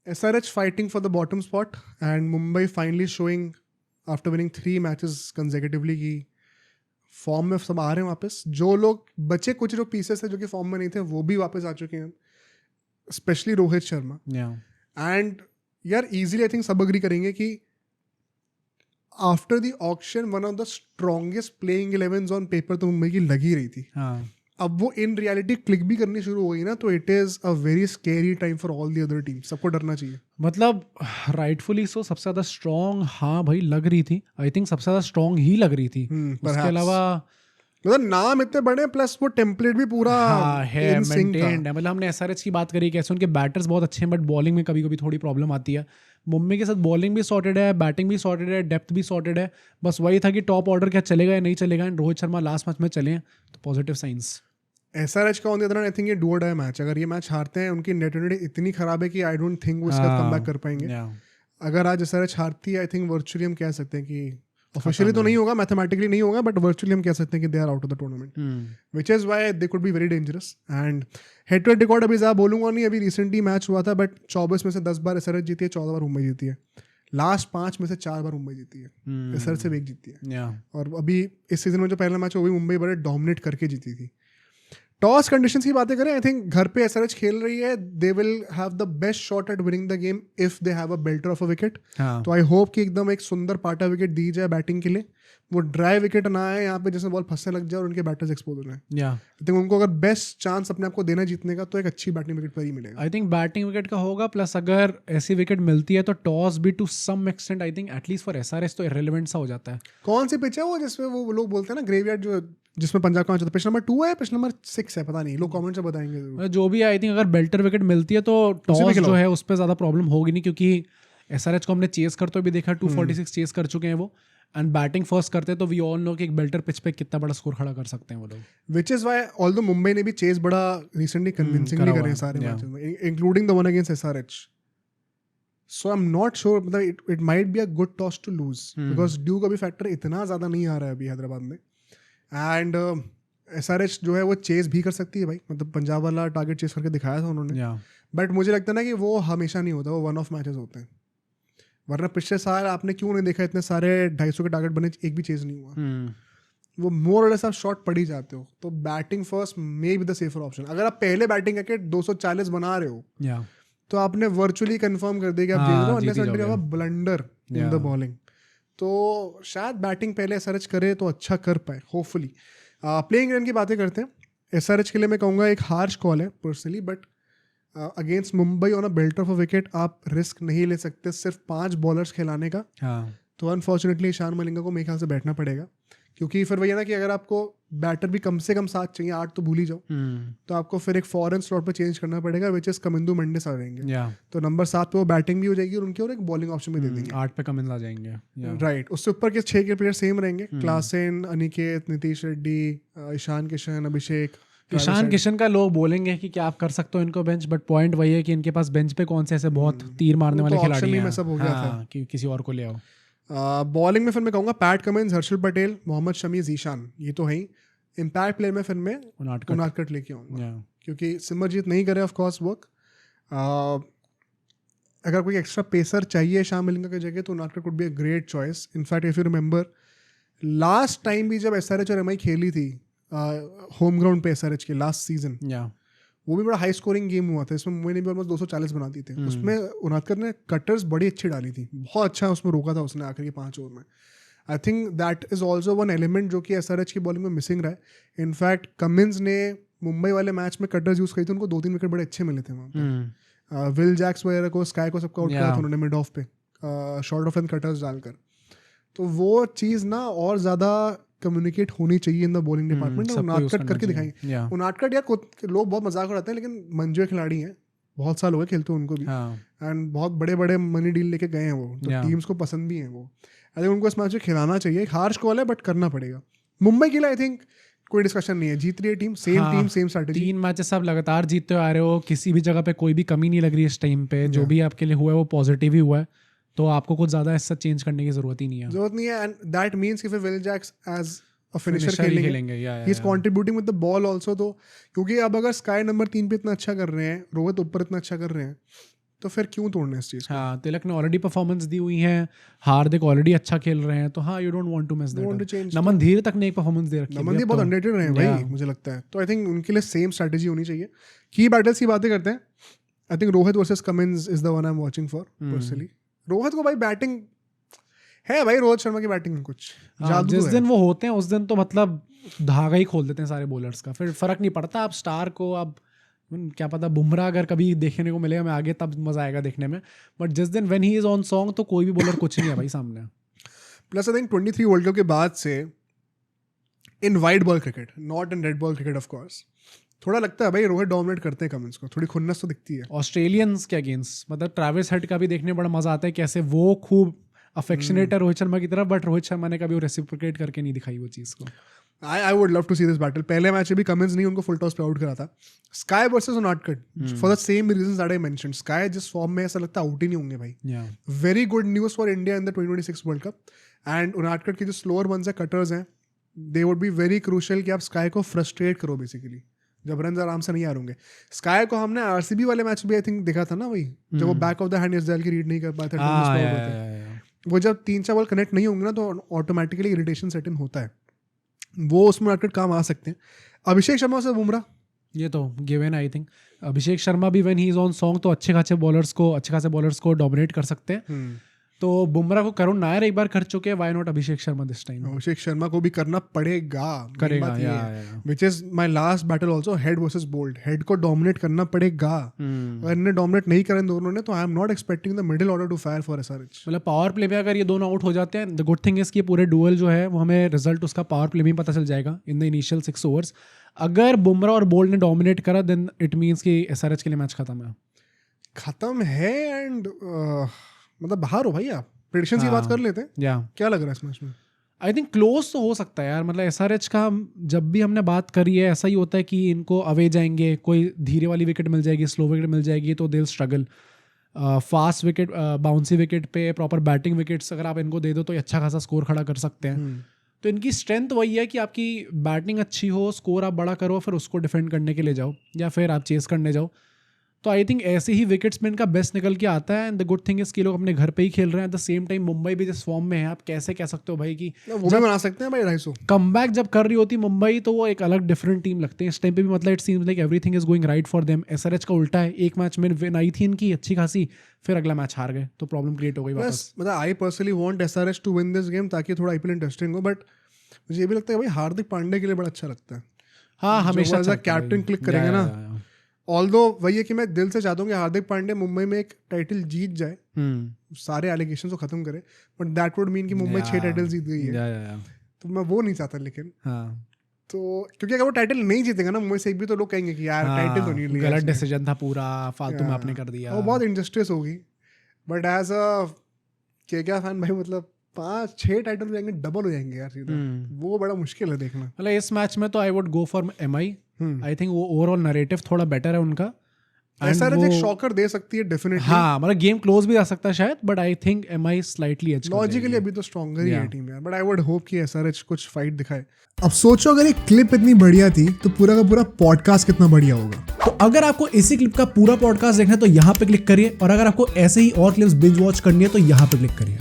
SRH fighting for the bottom spot and Mumbai finally showing after winning 3 matches consecutively कि form में सब आ रहे हैं वापस. जो लोग बचे कुछ जो पीसेस थे जो कि फॉर्म में नहीं थे वो भी वापस आ चुके हैं, स्पेशली रोहित शर्मा. एंड यार इजीली आई थिंक सब अग्री करेंगे कि after the auction one of the strongest playing 11s on paper तो मुंबई की लगी रही थी. अब वो इन रियलिटी क्लिक भी करनी शुरू हो गई ना, तो it is a very scary time for all the other team. सबको डरना चाहिए. मतलब राइटफुली सो सबसे ज्यादा स्ट्रॉन्ग हाँ भाई लग रही थी. आई थिंक सबसे ज्यादा स्ट्रॉन्ग ही लग रही थी. उसके अलावा मतलब नाम इतने बड़े प्लस वो टेम्पलेट भी पूरा है मेंटेन्ड है. मतलब हमने एसआरएच की बात करी कैसे उनके बैटर्स बहुत अच्छे हैं बट बॉलिंग में कभी कभी थोड़ी प्रॉब्लम आती है. मुंबई के साथ बॉलिंग भी सॉर्टेड है, बैटिंग भी सॉर्टेड है, डेप्थ भी सॉर्टेड है. बस वही था कि टॉप ऑर्डर क्या चलेगा या नहीं चलेगा. And Rohit Sharma last match में चले हैं तो पॉजिटिव साइंस. SRH का on the other hand I think ये डू और डाई मैच. अगर ये मैच हारते हैं उनकी नेट रेट इतनी खराब है कि आई डोंट थिंक वो इसका कमबैक कर पाएंगे. अगर आज SRH हारती है आई थिंक वर्चुअली हम कह सकते हैं कि ऑफिशियली तो नहीं होगा, मैथमेटिकली नहीं होगा, बट वर्चुअली हम कह सकते हैं कि they are out of the tournament, which is why they could be very dangerous. And head to head record अभी ज़्यादा बोलूंगा नहीं, अभी रिसेंटली मैच हुआ था बट 24 में से 10 बार SRH जीती है, 14 बार मुंबई जीती है. लास्ट 5 में से 4 बार मुंबई जीती है, SRH से 1 जीती है. और अभी इस सीजन में जो पहला मैच है वो भी मुंबई बड़े डोमिनेट करके जीती थी. टॉस कंडीशंस की बातें करें, आई थिंक घर पे SRH खेल रही है, they will have the best shot at winning the game if they have a belter of a wicket. तो आई होप कि एकदम एक सुंदर पाटा विकेट दी जाए बैटिंग के लिए, वो ड्राई विकेट ना आए यहाँ पे जिसमें बॉल फंसने लग जाए और उनके बैटर्स एक्सपोज हो जाए. आई थिंक उनको अगर बेस्ट चांस अपने आप को देना जीतने का तो एक अच्छी बैटिंग विकेट पर ही मिलेगा. आई थिंक बैटिंग विकेट का होगा, प्लस अगर ऐसी विकेट मिलती है तो टॉस भी to some extent I think at least for SRH तो इररिलेवेंट सा हो जाता है. कौन सी पिच है वो जिसमें वो लोग बोलते हैं ना ग्रेवयार्ड, जो जिसमें पंजाब का मैच होता है, पिच नंबर 2 है, पिच नंबर 6 है, पता नहीं, लोग कमेंट से बताएंगे. जो भी आई थिंक अगर बेल्टर विकेट मिलती है तो टॉस जो है उस पर ज़्यादा प्रॉब्लम होगी नहीं, क्योंकि SRH को हमने चेस करते हुए भी देखा, 246 चेस कर चुके हैं वो. एंड बैटिंग फर्स्ट करते हैं तो वी ऑल नो कि एक बेल्टर पिच पे कितना बड़ा स्कोर खड़ा कर सकते हैं वो लोग. Which is why although Mumbai ने भी चेस बड़ा रिसेंटली कन्विंसिंगली करे हैं सारे मैचेस में, including the one against SRH. So I am not sure, मतलब it might be a good toss to lose because due का भी फैक्टर इतना ज़्यादा नहीं आ रहा है अभी हैदराबाद में. एंड SRH जो है वो चेस भी कर सकती है भाई, मतलब पंजाब वाला टारगेट चेस करके दिखाया था उन्होंने. बट मुझे लगता है ना कि वो हमेशा नहीं होता, वो वन ऑफ मैचेस होते हैं. वरना पिछले साल आपने क्यों नहीं देखा इतने सारे 250 के टारगेट बने, एक भी चेज नहीं हुआ. वो मोर और लेस आप शॉट पड़ ही जाते हो. तो batting first may be the safer option. अगर आप पहले बैटिंग करके 240 बना रहे हो तो आपने वर्चुअली कंफर्म कर दिया कि आप जीत रहे हो, unless until you have a blunder in the bowling. तो शायद बैटिंग पहले SRH करे तो अच्छा कर पाए होपफुली. प्लेइंग रन की बातें करते हैं. SRH के लिए मैं कहूँगा एक हार्श कॉल है personally, but against Mumbai on a belter of a wicket आप रिस्क नहीं ले सकते सिर्फ 5 बॉलर्स खिलाने का. तो अनफॉर्चुनेटली ईशान मलिंगा को मेरे ख्याल से बैठना पड़ेगा, क्योंकि फिर वही है ना कि अगर आपको बैटर भी कम से कम 7 चाहिए, 8 तो भूल ही जाओ, तो आपको फिर एक फॉरेन स्लॉट पे चेंज करना पड़ेगा, विच इज कमिंदू मंडिस आ जाएंगे. तो नंबर 7 पे वो बैटिंग भी हो जाएगी और उनकी और एक बॉलिंग ऑप्शन भी दे देंगे. 8 पे कमिंस आ जाएंगे. राइट. उससे ऊपर के 6 के प्लेयर सेम रहेंगे, क्लासेन, अनिकेत, नीतीश रेड्डी, ईशान किशन, अभिषेक. ईशान किशन का लोग बोलेंगे कि क्या आप कर सकते हो इनको बेंच, बट पॉइंट वही है कि इनके पास बेंच पे कौन से ऐसे बहुत तीर मारने वाले खिलाड़ी हैं. सब हो गया था कि किसी और को ले आओ. बॉलिंग में फिर मैं कहूँगा पैट कमिंस, हर्षल पटेल, मोहम्मद शमी, ईशान, ये तो है ही. इम्पैक्ट प्लेयर में फिर मैं उनादकट लेके आऊँगा, क्योंकि सिमरजीत नहीं करे ऑफ कोर्स वर्क. अगर कोई एक्स्ट्रा पेसर चाहिए ईशान मलिंगा की जगह तो Unadkat could be a great choice. In fact if you remember last time भी जब SRH और MI खेली थी होम ग्राउंड पे SRH के लास्ट सीजन, वो भी बड़ा हाई स्कोरिंग गेम हुआ था. इसमें मुंबई ने भी ऑलमोस्ट 240 बना दी थे. उसमें उनादकट ने कटर्स बड़ी अच्छी डाली थी, बहुत अच्छा उसमें रोका था उसने आखिर के 5 ओवर में. I think that is also one element जो कि SRH की बॉलिंग में मिसिंग रहा है. इनफैक्ट कमिंस ने मुंबई वाले मैच में कटर्स यूज़ करी थी, उनको 2-3 विकेट बड़े अच्छे मिले थे वहाँ पे. विल जैक्स वगैरह को, स्काई को सबको आउट किया था उन्होंने मिड ऑफ पे शॉर्ट ऑफ एंड कटर्स डालकर. तो वो चीज़ ना और ज़्यादा कम्युनिकेट होनी चाहिए in the bowling department. Unadkat करके दिखाएंगे. उनादकट यार लोग बहुत मजाक उड़ाते हैं, लेकिन मंजू खिलाड़ी हैं, बहुत साल हो गए खेलते हैं उनको भी, एंड बहुत बड़े बड़े मनी डील लेके गए हैं वो, तो टीम्स को पसंद भी हैं वो. आई थिंक उनको इस मैच में खिलाना चाहिए. एक हार्श कॉल है बट करना पड़ेगा. मुंबई के लिए आई थिंक कोई डिस्कशन नहीं है, जीत रही है टीम, सेम स्ट्रैटेजी. 3 मैचेस आप लगातार जीतते आ रहे हो, किसी भी जगह पे कोई भी कमी नहीं लग रही है इस टाइम पे. जो भी आपके लिए हुआ है वो पॉजिटिव ही हुआ है, तो आपको कुछ ज़्यादा ऐसा चेंज करने की ज़रूरत ही नहीं है. एंड दैट मीन्स कि फिर will Jacks as a finisher खेलेंगे, he is contributing with the ball also. तो क्योंकि अब अगर स्काई नंबर 3 पे इतना अच्छा कर रहे हैं, रोहित ऊपर इतना अच्छा कर रहे हैं, तो फिर क्यों तोड़ना इस चीज को? हाँ, तिलक ने ऑलरेडी परफॉर्मेंस दी हुई है, हार्दिक ऑलरेडी अच्छा खेल रहे हैं, तो हाँ you don't want to miss want to that. change Naman Dhir तक ने एक परफॉर्मेंस दे रखी है. नमन दी बहुत अंडररेटेड रहे हैं भाई, मुझे लगता है. तो आई थिंक उनके लिए सेम स्ट्रेटजी होनी चाहिए. की बैटल्स की बातें करते हैं. I think Rohit versus Cummins is the one I am watching for personally. Rohit को भाई बैटिंग है भाई, रोहित शर्मा की बैटिंग में कुछ जादू जिस है. दिन वो होते हैं उस दिन तो मतलब धागा ही खोल देते हैं सारे बॉलर्स का. फिर फर्क नहीं पड़ता आप स्टार को, आप क्या पता बुमराह अगर कभी देखने को मिलेगा मैं आगे तब मजा आएगा देखने में, बट जिस दिन when he is on song तो कोई भी बॉलर कुछ नहीं है भाई सामने. Plus I think 23 world cup के बाद से इन wide ball cricket, not in red ball cricket of course, थोड़ा लगता है भाई रोहित डोमिनेट करते हैं कमिंस को, थोड़ी खुन्नस तो दिखती है. ऑस्ट्रेलियंस के अगेंस्ट मतलब ट्रैविस हेड का भी देखने में बड़ा मजा आता है, कैसे वो खूब अफेक्शनेट है रोहित शर्मा की तरफ, बट रोहित शर्मा ने कभी वो रेसिप्रोकेट करके नहीं दिखाई वो चीज़ को. I would love to see this battle. पहले मैच में भी कमिंस नहीं उनको फुल टॉस पे आउट करा था. Sky versus Unadkat for the same reasons that I mentioned. Sky जिस फॉर्म में ऐसा लगता है आउट ही नहीं होंगे भाई. Very good news for India in the 2026 world cup. And Unadkat की जो स्लोअर वंस है, कटर्स हैं, they would be very crucial कि आप स्काई को फ्रस्ट्रेट करो बेसिकली, जब रन आराम से नहीं आ रहेंगे. स्काई को हमने आरसीबी वाले मैच भी आई थिंक देखा था ना, वही जब वो बैक ऑफ द हैंड एसडेल की रीड नहीं कर पाए थे. वो जब 3-4 बॉल कनेक्ट नहीं होंगे ना तो ऑटोमेटिकली इरिटेशन सेट इन होता है. वो उसमें आकर काम आ सकते हैं. अभिषेक शर्मा से बुमराह, ये तो given I think. Abhishek Sharma भी when he is on song तो अच्छे खासे बॉलर्स को डोमिनेट कर सकते हैं. तो बुमराह को करुण नायर एक बार कर चुके हैं, why not Abhishek Sharma this time. Abhishek Sharma को भी करना करेगा. Which is my last battle also, Head versus Boult. Head को डोमिनेट करना पड़ेगा. अगर इन्हें डोमिनेट नहीं करें दोनों ने तो I am not expecting the middle order to fire for SRH. मतलब पावर प्ले में अगर ये दोनों आउट हो जाते हैं, द गुड थिंग इज कि पूरे डुअल जो है वो हमें रिजल्ट उसका पावर प्ले में पता चल जाएगा इन द इनिशियल 6 ओवर्स. अगर बुमराह और बोल्ट ने डोमिनेट करा देन इट मींस कि एसआरएच के लिए मैच खत्म है. एंड मतलब बाहर हो भाई आप. प्रेडिक्शंस की बात कर लेते हैं. क्या लग रहा है इस मैच में? आई थिंक क्लोज तो हो सकता है यार. मतलब एसआरएच का जब भी हमने बात करी है ऐसा ही होता है कि इनको अवे जाएंगे, कोई धीरे वाली विकेट मिल जाएगी, स्लो विकेट मिल जाएगी तो they will struggle. Fast wicket, bouncy wicket पे प्रॉपर बैटिंग विकेट्स अगर आप इनको दे दो तो अच्छा खासा स्कोर खड़ा कर सकते हैं. तो इनकी स्ट्रेंथ वही है कि आपकी बैटिंग अच्छी हो, स्कोर आप बड़ा करो, फिर उसको डिफेंड करने के लिए जाओ या फिर आप चेस करने जाओ. तो आई थिंक ऐसे ही विकेट्स में इनका बेस्ट निकल के आता है. And the good thing is कि लोग अपने घर पे ही खेल रहे हैं. At the same time Mumbai भी जिस फॉर्म में है, आप कैसे कह सकते हो भाई कि वो भी बना सकते हैं भाई 250. कमबैक जब कर रही होती मुंबई तो वो एक अलग डिफरेंट टीम लगते हैं. इस टाइम पे भी मतलब it seems like everything is going right for them. SRH का उल्टा है, एक मैच में विन आई थी इनकी अच्छी खासी, फिर अगला मैच हार गए तो प्रॉब्लम क्रिएट हो गई वापस. मतलब I personally want SRH to win this game ताकि थोड़ा आईपीएल इंटरेस्टिंग हो. बट मुझे ये भी लगता है भाई हार्दिक पांड्या के लिए बड़ा अच्छा लगता है. हाँ, हमेशा कैप्टन क्लिक करेंगे ना. ऑल्दो वही है कि मैं दिल से चाहता हूँ कि हार्दिक पांड्या मुंबई में एक टाइटल जीत जाए, सारे एलिगेशन को खत्म करे. बट दैट वुड मीन कि मुंबई 6 टाइटल जीत गई है. तो मैं वो नहीं चाहता. लेकिन तो क्योंकि अगर वो टाइटल नहीं जीतेगा ना मुंबई से, एक भी तो लोग कहेंगे कि यार टाइटल तो नहीं लिया, गलत डिसीजन था पूरा, फालतू में आपने कर दिया. वो बहुत इनजस्टिस होगी. बट एज अ क्या फैन भाई मतलब 5-6 टाइटल हो जाएंगे, डबल हो जाएंगे यार सीधा. वो बड़ा मुश्किल है देखना. मतलब इस मैच में तो I would go for MI. I think वो ओवरऑल नैरेटिव थोड़ा बेटर है उनका. एसआरएच एक शॉकर दे सकती है डेफिनेटली. हाँ, मतलब गेम क्लोज भी आ सकता है शायद, but I think MI slightly edge. Logically अभी तो स्ट्रॉन्गर ही है टीम यार. बट आई वुड होप कि एसआरएच कुछ फाइट दिखाए. अब सोचो अगर एक क्लिप इतनी बढ़िया थी तो पूरा का पूरा पॉडकास्ट कितना बढ़िया होगा. तो अगर आपको इसी क्लिप का पूरा पॉडकास्ट देखना है तो यहाँ पे क्लिक करिए, और अगर आपको ऐसे ही और क्लिप्स बिंज वॉच करनी है तो यहाँ पे क्लिक करिए.